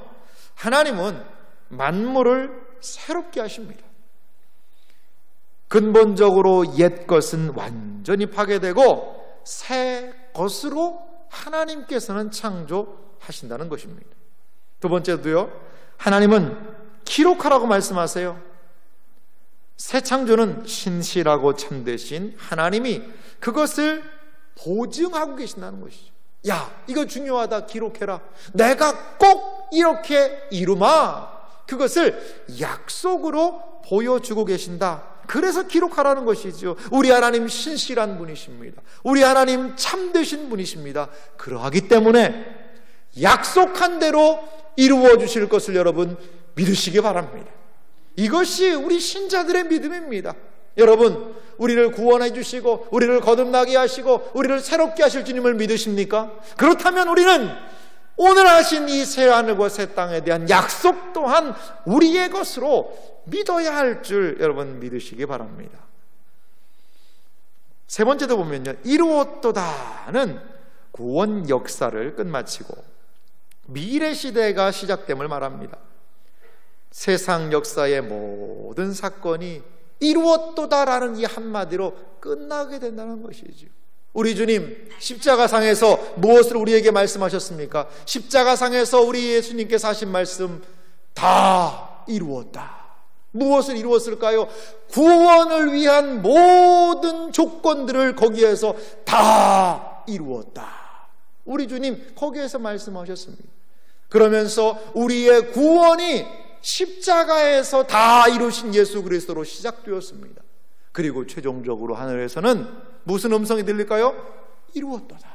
하나님은 만물을 새롭게 하십니다. 근본적으로 옛 것은 완전히 파괴되고 새 것으로 하나님께서는 창조하신다는 것입니다. 두 번째도요, 하나님은 기록하라고 말씀하세요. 새 창조는 신실하고 참되신 하나님이 그것을 보증하고 계신다는 것이죠. 야, 이거 중요하다, 기록해라. 내가 꼭 이렇게 이루마. 그것을 약속으로 보여주고 계신다. 그래서 기록하라는 것이죠. 우리 하나님 신실한 분이십니다. 우리 하나님 참되신 분이십니다. 그러하기 때문에 약속한 대로 이루어 주실 것을 여러분 믿으시기 바랍니다. 이것이 우리 신자들의 믿음입니다. 여러분, 우리를 구원해 주시고 우리를 거듭나게 하시고 우리를 새롭게 하실 주님을 믿으십니까? 그렇다면 우리는 오늘 하신 이 새하늘과 새 땅에 대한 약속 또한 우리의 것으로 믿어야 할 줄 여러분 믿으시기 바랍니다. 세 번째도 보면요, 이루었도다는 구원 역사를 끝마치고 미래 시대가 시작됨을 말합니다. 세상 역사의 모든 사건이 이루었도다라는 이 한마디로 끝나게 된다는 것이죠. 우리 주님 십자가상에서 무엇을 우리에게 말씀하셨습니까? 십자가상에서 우리 예수님께서 하신 말씀, 다 이루었다. 무엇을 이루었을까요? 구원을 위한 모든 조건들을 거기에서 다 이루었다. 우리 주님 거기에서 말씀하셨습니다. 그러면서 우리의 구원이 십자가에서 다 이루신 예수 그리스도로 시작되었습니다. 그리고 최종적으로 하늘에서는 무슨 음성이 들릴까요? 이루었도다.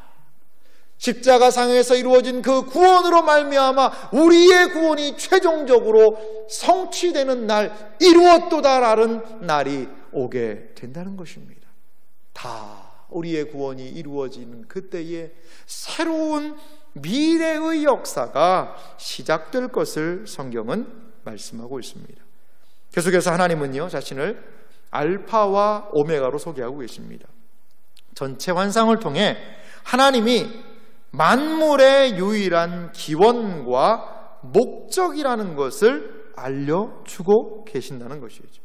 십자가상에서 이루어진 그 구원으로 말미암아 우리의 구원이 최종적으로 성취되는 날, 이루었도다라는 날이 오게 된다는 것입니다. 다 우리의 구원이 이루어지는 그때에 새로운 미래의 역사가 시작될 것을 성경은 말씀하고 있습니다. 계속해서 하나님은요, 자신을 알파와 오메가로 소개하고 계십니다. 전체 환상을 통해 하나님이 만물의 유일한 기원과 목적이라는 것을 알려주고 계신다는 것이죠.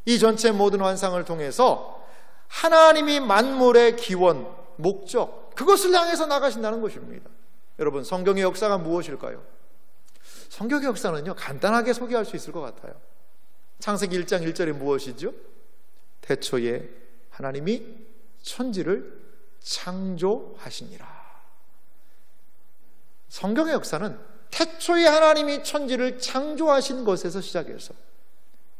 이 전체 모든 환상을 통해서 하나님이 만물의 기원, 목적, 그것을 향해서 나가신다는 것입니다. 여러분, 성경의 역사가 무엇일까요? 성경의 역사는요, 간단하게 소개할 수 있을 것 같아요. 창세기 1장 1절이 무엇이죠? 태초에 하나님이 천지를 창조하시니라. 성경의 역사는 태초에 하나님이 천지를 창조하신 것에서 시작해서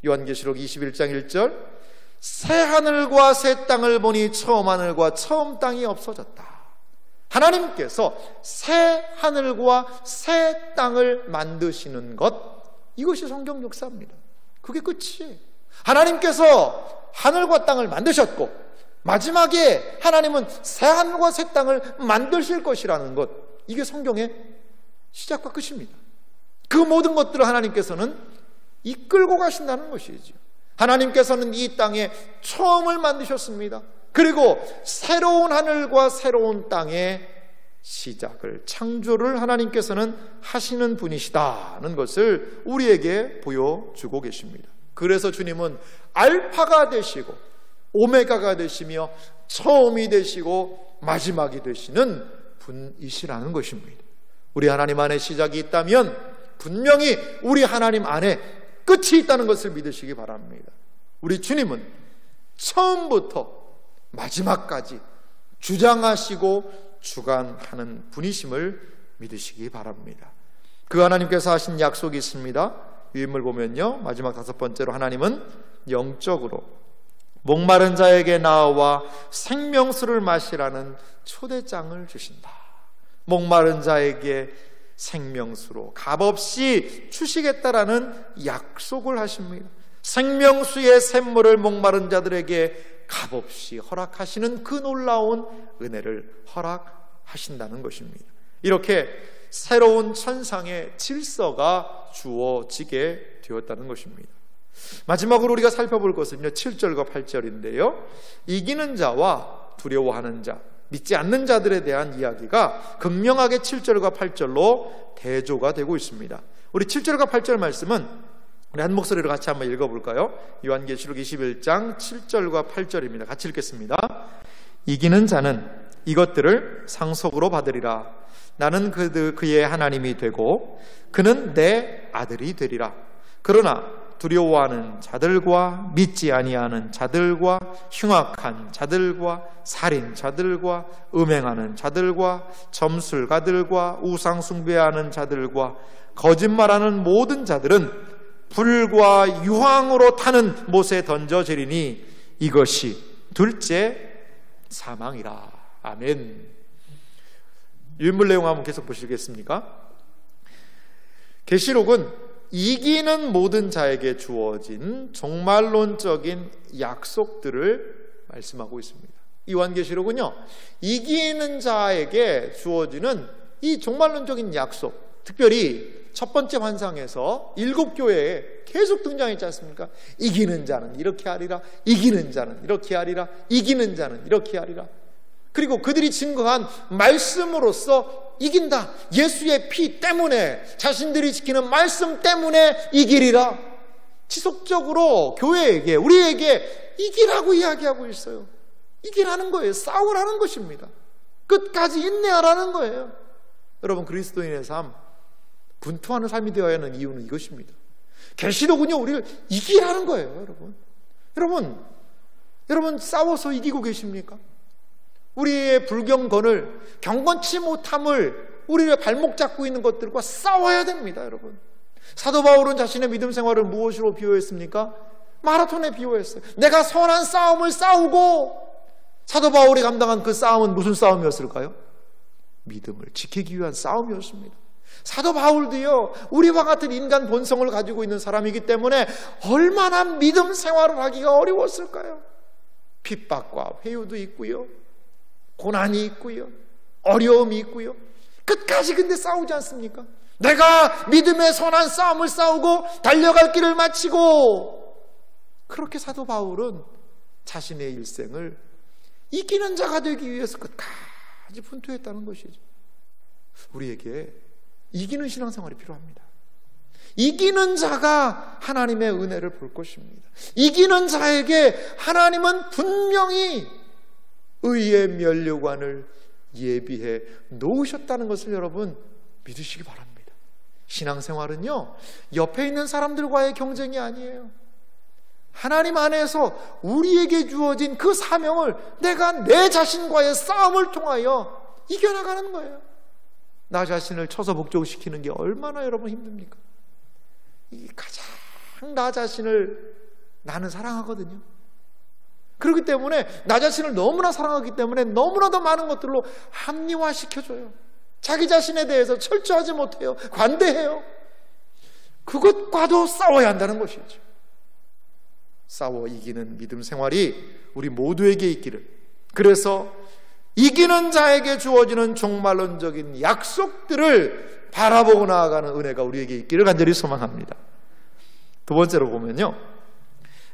요한계시록 21장 1절, 새 하늘과 새 땅을 보니 처음 하늘과 처음 땅이 없어졌다. 하나님께서 새 하늘과 새 땅을 만드시는 것, 이것이 성경 역사입니다. 그게 끝이에요. 하나님께서 하늘과 땅을 만드셨고 마지막에 하나님은 새 하늘과 새 땅을 만드실 것이라는 것, 이게 성경의 시작과 끝입니다. 그 모든 것들을 하나님께서는 이끌고 가신다는 것이죠. 하나님께서는 이 땅에 처음을 만드셨습니다. 그리고 새로운 하늘과 새로운 땅의 시작을, 창조를 하나님께서는 하시는 분이시다는 것을 우리에게 보여주고 계십니다. 그래서 주님은 알파가 되시고 오메가가 되시며 처음이 되시고 마지막이 되시는 분이시라는 것입니다. 우리 하나님 안에 시작이 있다면 분명히 우리 하나님 안에 끝이 있다는 것을 믿으시기 바랍니다. 우리 주님은 처음부터 마지막까지 주장하시고 주관하는 분이심을 믿으시기 바랍니다. 그 하나님께서 하신 약속이 있습니다. 유인물 보면요, 마지막 5번째로 하나님은 영적으로 목마른 자에게 나와 생명수를 마시라는 초대장을 주신다. 목마른 자에게 생명수로 값없이 주시겠다라는 약속을 하십니다. 생명수의 샘물을 목마른 자들에게 값없이 허락하시는 그 놀라운 은혜를 허락하신다는 것입니다. 이렇게 새로운 천상의 질서가 주어지게 되었다는 것입니다. 마지막으로 우리가 살펴볼 것은요, 7절과 8절인데요. 이기는 자와 두려워하는 자, 믿지 않는 자들에 대한 이야기가 극명하게 7절과 8절로 대조가 되고 있습니다. 우리 7절과 8절 말씀은 우리 한 목소리로 같이 한번 읽어볼까요? 요한계시록 21장 7절과 8절입니다. 같이 읽겠습니다. 이기는 자는 이것들을 상속으로 받으리라. 나는 그의 하나님이 되고 그는 내 아들이 되리라. 그러나 두려워하는 자들과 믿지 아니하는 자들과 흉악한 자들과 살인자들과 음행하는 자들과 점술가들과 우상 숭배하는 자들과 거짓말하는 모든 자들은 불과 유황으로 타는 못에 던져지리니 이것이 둘째 사망이라. 아멘. 유인물 내용 한번 계속 보시겠습니까? 계시록은 이기는 모든 자에게 주어진 종말론적인 약속들을 말씀하고 있습니다. 요한계시록은요, 이기는 자에게 주어지는 이 종말론적인 약속, 특별히 첫 번째 환상에서 7교회에 계속 등장했지 않습니까? 이기는 자는 이렇게 하리라, 이기는 자는 이렇게 하리라, 이기는 자는 이렇게 하리라. 그리고 그들이 증거한 말씀으로써 이긴다. 예수의 피 때문에, 자신들이 지키는 말씀 때문에 이기리라. 지속적으로 교회에게, 우리에게 이기라고 이야기하고 있어요. 이기라는 거예요. 싸우라는 것입니다. 끝까지 인내하라는 거예요. 여러분, 그리스도인의 삶, 분투하는 삶이 되어야 하는 이유는 이것입니다. 계시록은요, 우리를 이기라는 거예요. 여러분 싸워서 이기고 계십니까? 우리의 불경건을, 경건치 못함을, 우리의 발목 잡고 있는 것들과 싸워야 됩니다. 여러분, 사도 바울은 자신의 믿음 생활을 무엇으로 비유했습니까? 마라톤에 비유했어요. 내가 선한 싸움을 싸우고. 사도 바울이 감당한 그 싸움은 무슨 싸움이었을까요? 믿음을 지키기 위한 싸움이었습니다. 사도 바울도요, 우리와 같은 인간 본성을 가지고 있는 사람이기 때문에 얼마나 믿음 생활을 하기가 어려웠을까요? 핍박과 회유도 있고요, 고난이 있고요, 어려움이 있고요. 끝까지 근데 싸우지 않습니까? 내가 믿음의 선한 싸움을 싸우고 달려갈 길을 마치고. 그렇게 사도 바울은 자신의 일생을 이기는 자가 되기 위해서 끝까지 분투했다는 것이죠. 우리에게 이기는 신앙생활이 필요합니다. 이기는 자가 하나님의 은혜를 볼 것입니다. 이기는 자에게 하나님은 분명히 의의 면류관을 예비해 놓으셨다는 것을 여러분 믿으시기 바랍니다. 신앙생활은요, 옆에 있는 사람들과의 경쟁이 아니에요. 하나님 안에서 우리에게 주어진 그 사명을 내가 내 자신과의 싸움을 통하여 이겨나가는 거예요. 나 자신을 쳐서 복종시키는 게 얼마나 여러분 힘듭니까? 이 가장 나 자신을 나는 사랑하거든요. 그렇기 때문에 나 자신을 너무나 사랑하기 때문에 너무나도 많은 것들로 합리화시켜줘요. 자기 자신에 대해서 철저하지 못해요. 관대해요. 그것과도 싸워야 한다는 것이죠. 싸워 이기는 믿음 생활이 우리 모두에게 있기를. 그래서 이기는 자에게 주어지는 종말론적인 약속들을 바라보고 나아가는 은혜가 우리에게 있기를 간절히 소망합니다. 두 번째로 보면요,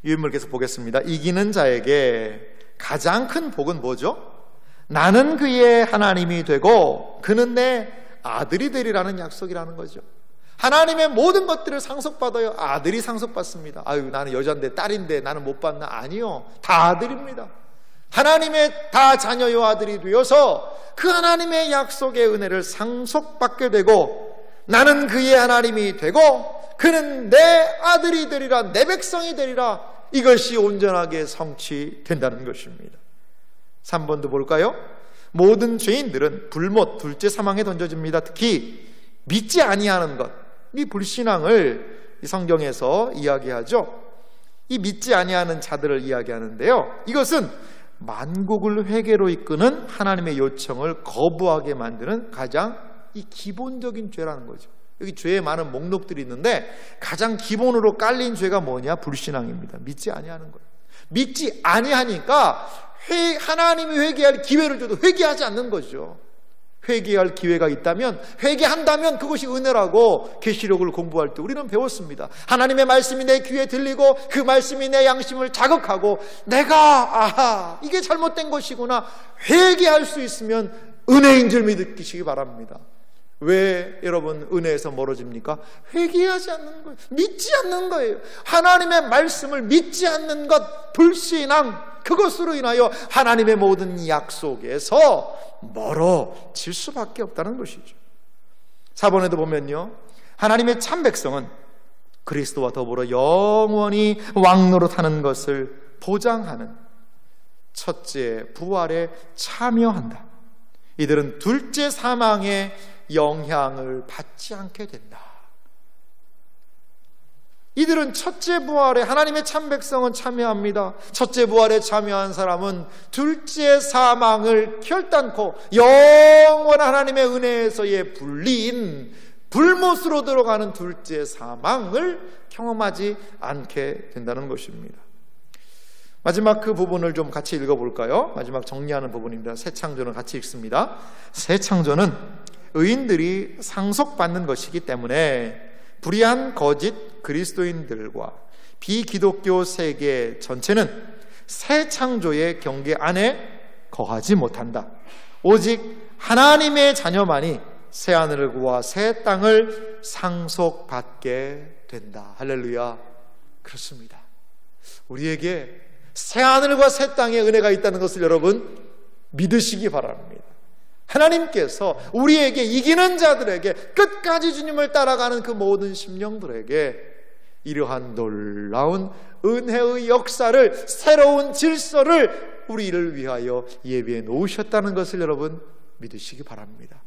유인물 계속 보겠습니다. 이기는 자에게 가장 큰 복은 뭐죠? 나는 그의 하나님이 되고 그는 내 아들이 되리라는 약속이라는 거죠. 하나님의 모든 것들을 상속받아요. 아들이 상속받습니다. 아유, 나는 여자인데 딸인데 나는 못 받나? 아니요, 다 아들입니다. 하나님의 다 자녀요 아들이 되어서 그 하나님의 약속의 은혜를 상속받게 되고, 나는 그의 하나님이 되고 그는 내 아들이 되리라, 내 백성이 되리라. 이것이 온전하게 성취된다는 것입니다. 3번도 볼까요? 모든 죄인들은 불못, 둘째 사망에 던져집니다. 특히 믿지 아니하는 것, 이 불신앙을 성경에서 이야기하죠. 이 믿지 아니하는 자들을 이야기하는데요, 이것은 만국을 회개로 이끄는 하나님의 요청을 거부하게 만드는 가장 이 기본적인 죄라는 거죠. 여기 죄의 많은 목록들이 있는데 가장 기본으로 깔린 죄가 뭐냐? 불신앙입니다. 믿지 아니하는 거예요. 믿지 아니하니까 하나님이 회개할 기회를 줘도 회개하지 않는 거죠. 회개할 기회가 있다면, 회개한다면 그것이 은혜라고 계시록을 공부할 때 우리는 배웠습니다. 하나님의 말씀이 내 귀에 들리고 그 말씀이 내 양심을 자극하고 내가 이게 잘못된 것이구나 회개할 수 있으면 은혜인 줄 믿으시기 바랍니다. 왜 여러분 은혜에서 멀어집니까? 회개하지 않는 거예요. 믿지 않는 거예요. 하나님의 말씀을 믿지 않는 것, 불신앙, 그것으로 인하여 하나님의 모든 약속에서 멀어질 수밖에 없다는 것이죠. 4번에도 보면요, 하나님의 참 백성은 그리스도와 더불어 영원히 왕노릇하는 것을 보장하는 첫째 부활에 참여한다. 이들은 둘째 사망의 영향을 받지 않게 된다. 이들은 첫째 부활에, 하나님의 참 백성은 참여합니다. 첫째 부활에 참여한 사람은 둘째 사망을 결단코 영원한 하나님의 은혜에서의 분리인 불못으로 들어가는 둘째 사망을 경험하지 않게 된다는 것입니다. 마지막 그 부분을 좀 같이 읽어볼까요? 마지막 정리하는 부분입니다. 새 창조는 같이 읽습니다. 새 창조는 의인들이 상속받는 것이기 때문에 불의한 거짓 그리스도인들과 비기독교 세계 전체는 새 창조의 경계 안에 거하지 못한다. 오직 하나님의 자녀만이 새 하늘과 새 땅을 상속받게 된다. 할렐루야. 그렇습니다. 우리에게 새 하늘과 새 땅의 은혜가 있다는 것을 여러분 믿으시기 바랍니다. 하나님께서 우리에게, 이기는 자들에게, 끝까지 주님을 따라가는 그 모든 심령들에게 이러한 놀라운 은혜의 역사를, 새로운 질서를 우리를 위하여 예비해 놓으셨다는 것을 여러분 믿으시기 바랍니다.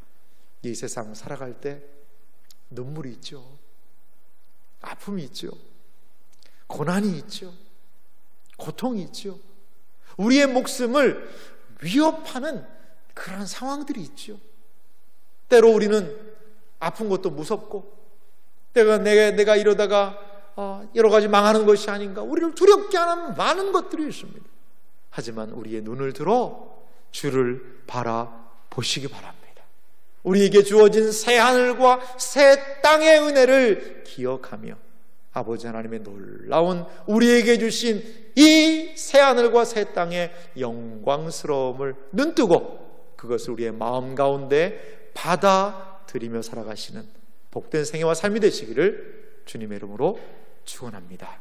이 세상 살아갈 때 눈물이 있죠. 아픔이 있죠. 고난이 있죠. 고통이 있죠. 우리의 목숨을 위협하는 그런 상황들이 있죠. 때로 우리는 아픈 것도 무섭고, 내가 이러다가 여러 가지 망하는 것이 아닌가, 우리를 두렵게 하는 많은 것들이 있습니다. 하지만 우리의 눈을 들어 주를 바라보시기 바랍니다. 우리에게 주어진 새 하늘과 새 땅의 은혜를 기억하며 아버지 하나님의 놀라운 우리에게 주신 이 새 하늘과 새 땅의 영광스러움을 눈뜨고 그것을 우리의 마음 가운데 받아들이며 살아가시는 복된 생애와 삶이 되시기를 주님의 이름으로 축원합니다.